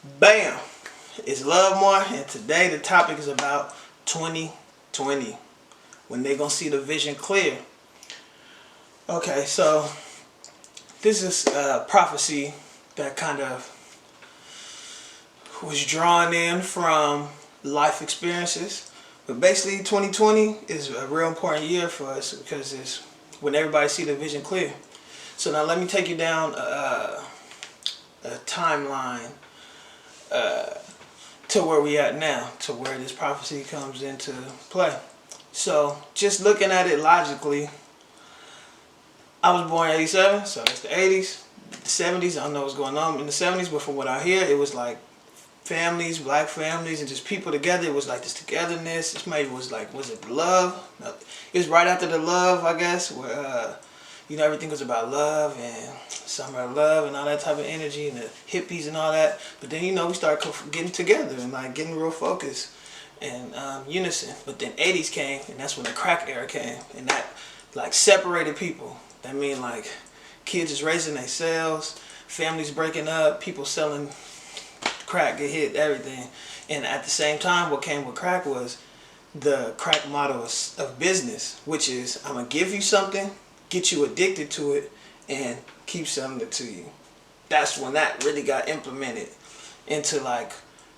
Bam! It's Love More, and today the topic is about 2020. When they gonna see the vision clear. Okay, so this is a prophecy that kind of was drawn in from life experiences. But basically 2020 is a real important year for us because it's when everybody see the vision clear. So now let me take you down a timeline to where we at now, to where this prophecy comes into play. So just looking at it logically, I was born in 87, so that's the 80s. The 70s, I don't know what's going on in the 70s, but from what I hear, it was like families, black families, and just people together. It was like this togetherness. This maybe was like, was it love? No, it was right after the love, I guess, where everything was about love and summer of love and all that type of energy and the hippies and all that. But then we started getting together and like getting real focused and unison. But then 80s came, and that's when the crack era came, and that like separated people. That mean like kids is raising themselves, families breaking up, people selling crack, get hit, everything. And at the same time, what came with crack was the crack model of business, which is I'm gonna give you something, get you addicted to it, and keep selling it to you. That's when that really got implemented into like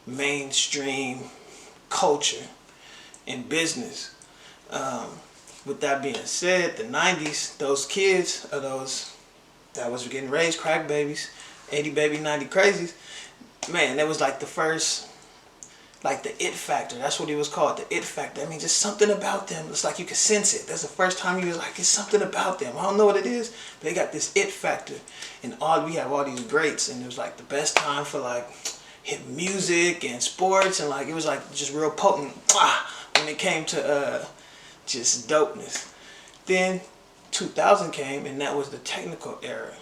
mainstream culture and business. With that being said, the 90s, those kids are those that was getting raised crack babies, 80 baby, 90 crazies. Man, that was like the first, like the it factor. That's what it was called, the it factor. I mean, just something about them. It's like you could sense it. That's the first time you was like, it's something about them. I don't know what it is, but they got this it factor. And we have all these greats, and it was like the best time for like hit music and sports, and like it was like just real potent when it came to just dopeness. Then 2000 came, and that was the technical era.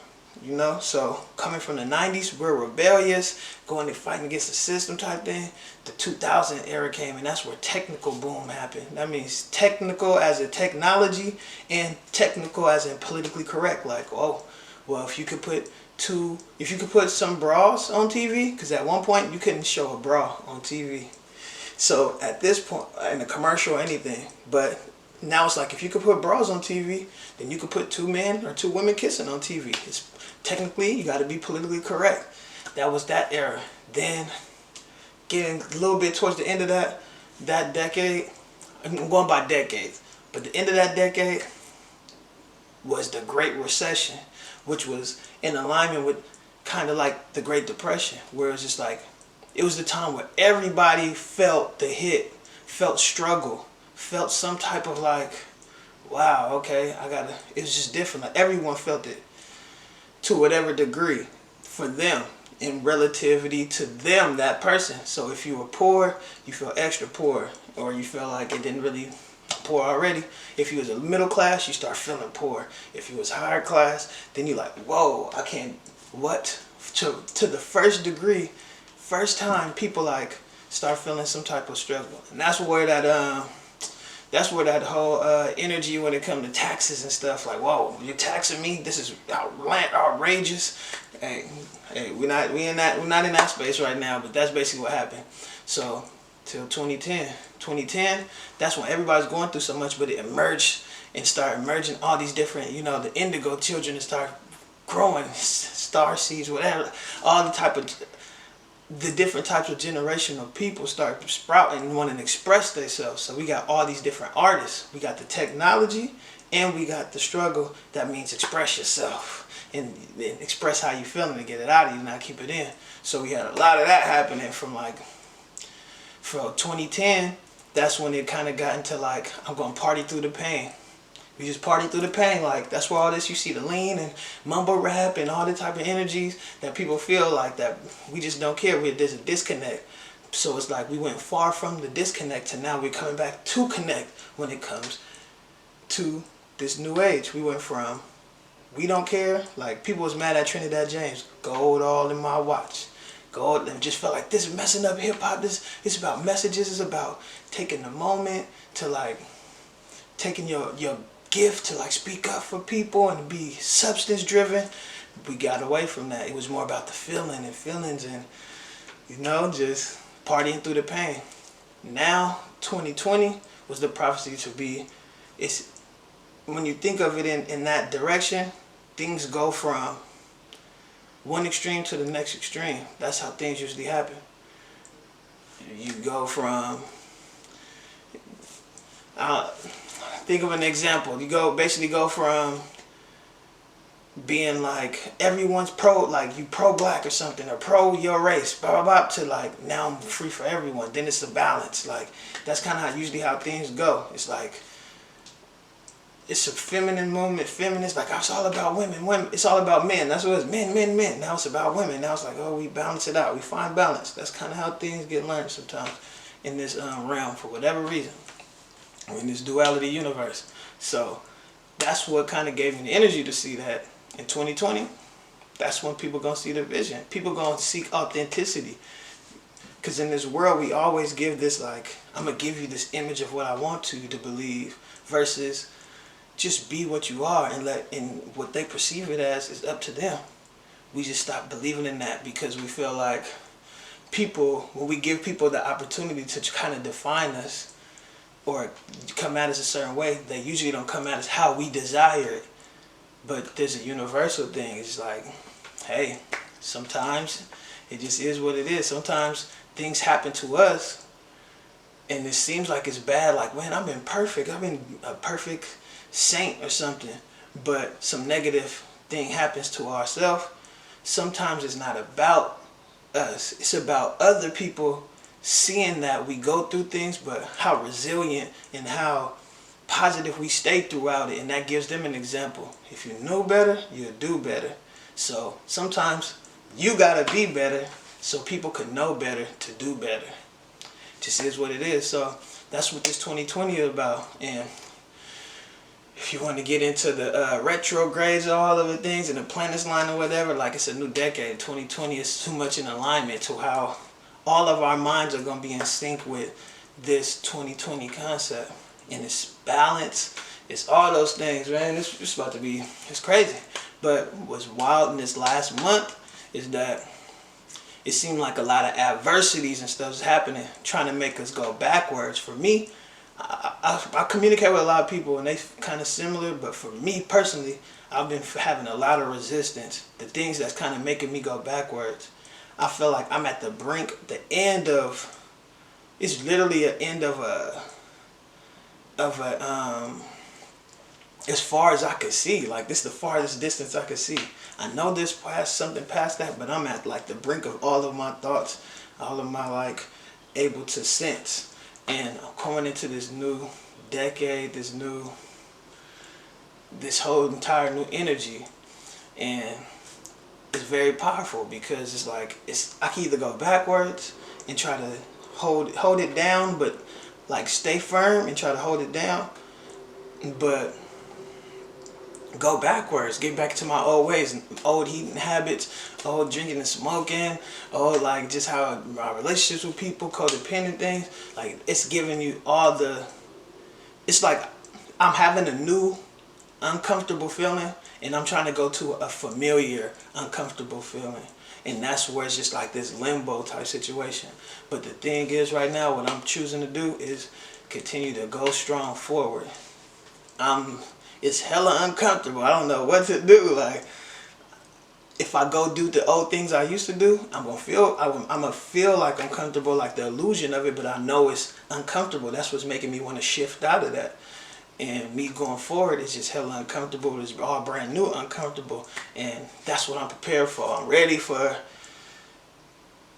So coming from the 90s, we're rebellious, going and fighting against the system type thing. The 2000 era came, and that's where technical boom happened. That means technical as in technology, and technical as in politically correct. Like, oh, well, if you could put some bras on TV, because at one point you couldn't show a bra on TV. So at this point, in a commercial or anything, but now it's like if you could put bras on TV, then you could put two men or two women kissing on TV. It's technically, you got to be politically correct. That was that era. Then getting a little bit towards the end of that decade, I'm going by decades, but the end of that decade was the Great Recession, which was in alignment with kind of like the Great Depression, where it's just like it was the time where everybody felt the hit, felt struggle, felt some type of like, wow, okay, it was just different. Like everyone felt it to whatever degree for them in relativity to them, that person. So if you were poor, you felt extra poor, or you felt like it didn't really poor already. If you was a middle class, you start feeling poor. If you was higher class, then you like, whoa, I can't, what? To the first degree, first time people like start feeling some type of struggle. And that's where that whole energy when it comes to taxes and stuff, like, whoa, you're taxing me? This is outrageous. Hey, we're not in that space right now, but that's basically what happened. So till 2010, that's when everybody's going through so much, but it emerged and started emerging all these different, the indigo children that start growing, star seeds, whatever, all the different types of generational people start sprouting and wanting to express themselves. So we got all these different artists. We got the technology, and we got the struggle. That means express yourself and express how you feeling and get it out of you, not keep it in. So we had a lot of that happening from 2010. That's when it kind of got into like, I'm going to party through the pain. We just party through the pain. Like, that's where all this, you see the lean and mumble rap and all the type of energies that people feel like that we just don't care. There's a disconnect. So it's like we went far from the disconnect to now we're coming back to connect when it comes to this new age. We went from we don't care, like people was mad at Trinidad James, gold all in my watch. Gold, and just felt like this is messing up hip hop. It's about messages. It's about taking the moment to like taking your gift to like speak up for people and be substance driven. We got away from that. It was more about the feeling and feelings and You know, just partying through the pain. Now, 2020 was the prophecy to be. It's when you think of it in that direction, things go from one extreme to the next extreme. That's how things usually happen. You go from, think of an example. You basically go from being like everyone's pro, like you pro black or something, or pro your race, blah blah blah, to like now I'm free for everyone. Then it's a balance. Like that's kind of usually how things go. It's like it's a feminine movement, feminist, like it's all about women, women. It's all about men. That's what it's men, men, men. Now it's about women. Now it's like, oh, we balance it out. We find balance. That's kind of how things get learned sometimes in this realm for whatever reason, in this duality universe. So that's what kind of gave me the energy to see that in 2020. That's when people gonna see the vision. People gonna seek authenticity. Because in this world, we always give this like, I'm gonna give you this image of what I want you to believe, versus just be what you are and what they perceive it as is up to them. We just stop believing in that because we feel like when we give people the opportunity to kind of define us or come at us a certain way, they usually don't come at us how we desire it. But there's a universal thing. It's like, hey, sometimes it just is what it is. Sometimes things happen to us and it seems like it's bad. Like, man, I've been perfect. I've been a perfect saint or something, but some negative thing happens to ourselves. Sometimes it's not about us, it's about other people seeing that we go through things, but how resilient and how positive we stay throughout it, and that gives them an example. If you know better, you'll do better. So sometimes you gotta be better so people can know better to do better. Just is what it is. So that's what this 2020 is about. And if you want to get into the retrogrades, all of the things, and the planets line or whatever, like it's a new decade. 2020 is too much in alignment to how all of our minds are going to be in sync with this 2020 concept. And it's balance, it's all those things, man. It's about to be, it's crazy. But what's wild in this last month is that it seemed like a lot of adversities and stuff is happening, trying to make us go backwards. For me, I communicate with a lot of people and they kind of similar, but for me personally, I've been having a lot of resistance. The things that's kind of making me go backwards. I feel like I'm at the brink, the end of, it's literally an end of as far as I could see. Like this is the farthest distance I could see. I know there's something past that, but I'm at like the brink of all of my thoughts, all of my like able to sense. And I'm coming into this new decade, this whole entire new energy, and it's very powerful because it's like I can either go backwards and try to hold it down, but like stay firm and try to hold it down, but go backwards, get back to my old ways, old eating habits, old drinking and smoking, old like just how my relationships with people, codependent things. Like it's giving you all it's like I'm having a new uncomfortable feeling and I'm trying to go to a familiar uncomfortable feeling. And that's where it's just like this limbo type situation. But the thing is right now, what I'm choosing to do is continue to go strong forward. It's hella uncomfortable. I don't know what to do. Like, if I go do the old things I used to do, I'm gonna feel like I'm comfortable, like the illusion of it, but I know it's uncomfortable. That's what's making me want to shift out of that. And me going forward is just hella uncomfortable. It's all brand new uncomfortable. And that's what I'm prepared for. I'm ready for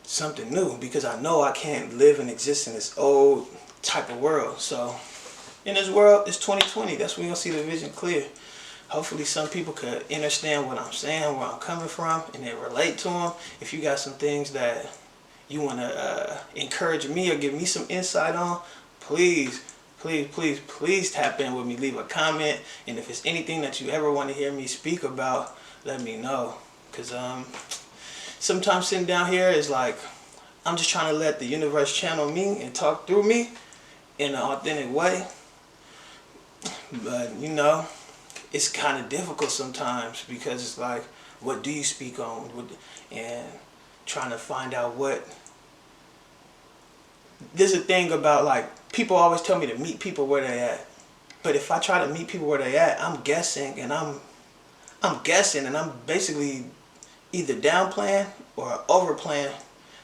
something new because I know I can't live and exist in this old type of world. So in this world, it's 2020. That's when you're going to see the vision clear. Hopefully some people could understand what I'm saying, where I'm coming from, and then relate to them. If you got some things that you want to encourage me or give me some insight on, please tap in with me. Leave a comment. And if it's anything that you ever want to hear me speak about, let me know. Because sometimes sitting down here is like, I'm just trying to let the universe channel me and talk through me in an authentic way. But you know, it's kind of difficult sometimes because it's like, what do you speak on? And trying to find out what there's a thing about like, people always tell me to meet people where they at. But if I try to meet people where they at, I'm guessing and I'm basically either downplaying or overplaying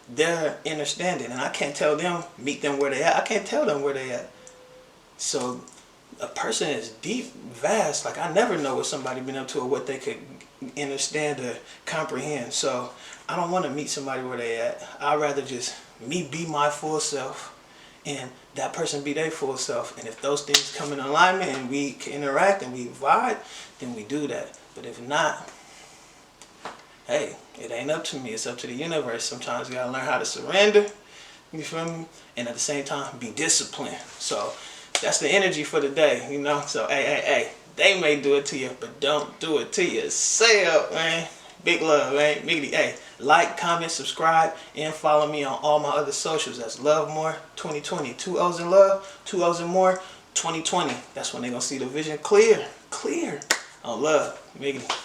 their understanding. And I can't tell them, meet them where they at. I can't tell them where they at. So a person is deep, vast. Like, I never know what somebody been up to or what they could understand or comprehend. So I don't want to meet somebody where they at. I'd rather just me be my full self and that person be their full self. And if those things come in alignment and we can interact and we vibe, then we do that. But if not, hey, it ain't up to me. It's up to the universe. Sometimes you gotta learn how to surrender. You feel me? And at the same time, be disciplined. So that's the energy for the day, you know? So, hey. They may do it to you, but don't do it to yourself, man. Big love, man. Miggity. Hey, like, comment, subscribe, and follow me on all my other socials. That's Love More 2020. 2 O's in love, 2 O's in more 2020. That's when they're gonna see the vision clear on Love. Miggity.